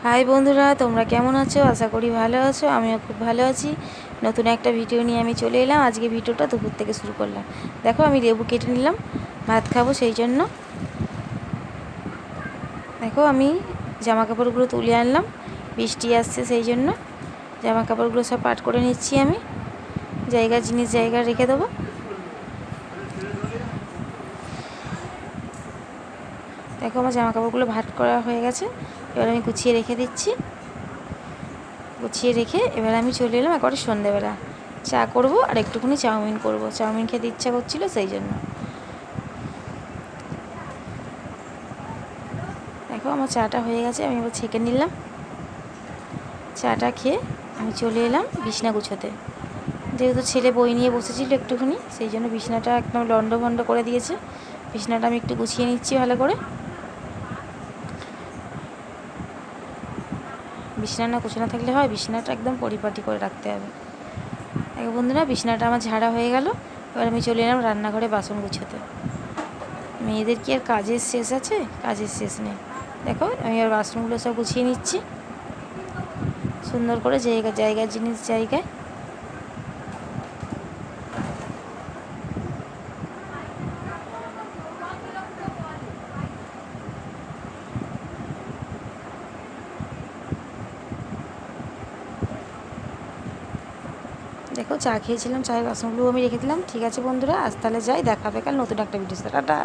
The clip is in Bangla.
হাই বন্ধুরা, তোমরা কেমন আছো? আশা করি ভালো আছো। আমিও খুব ভালো আছি। নতুন একটা ভিডিও নিয়ে আমি চলে এলাম। আজকে ভিডিওটা দুপুর থেকে শুরু করলাম। দেখো, আমি লেবু কেটে নিলাম, ভাত খাবো সেই জন্য। দেখো, আমি জামা কাপড়গুলো তুলে আনলাম, বৃষ্টি আসছে সেই জন্য জামা কাপড়গুলো সব পাট করে নিচ্ছি। আমি জিনিস জায়গায় রেখে দেবো। দেখো, আমার জামা কাপড়গুলো ভাট করা হয়ে গেছে। এবার আমি গুছিয়ে রেখে দিচ্ছি। গুছিয়ে রেখে এবার আমি চলে এলাম একবারে সন্ধ্যেবেলা চা করব আর একটুখানি চাউমিন করব। চাউমিন খেতে ইচ্ছা করছিল সেই জন্য। দেখো, আমার চাটা হয়ে গেছে, আমি এবার ছেঁকে নিলাম। চাটা খেয়ে আমি চলে এলাম বিছনা গুছোতে। যেহেতু ছেলে বই নিয়ে বসেছিল একটুখানি, সেই জন্য বিছনাটা একদম লন্ডভন্ড করে দিয়েছে। বিছনাটা আমি একটু গুছিয়ে নিচ্ছি ভালো করে। বিছানা না গুছানো থাকলে হয়, বিছানাটা একদম পরিপাটি করে রাখতে হবে। দেখো বন্ধুরা, বিছানাটা আমার ঝাড়া হয়ে গেল। এবার আমি চলে এলাম রান্নাঘরে বাসন গুছোতে। মেয়েদের কি আর কাজের শেষ আছে? কাজের শেষ নেই। দেখো, আমি আর বাসনগুলো সব গুছিয়ে নিচ্ছি সুন্দর করে, জায়গার জিনিস জায়গায়। দেখো, চা খেয়েছিলাম, চায়ের বাসনগুলো আমি রেখে দিলাম। ঠিক আছে বন্ধুরা, আজ তাহলে যাই, দেখা হবে কাল নতুন একটা ভিডিওর সাথে। টাটা।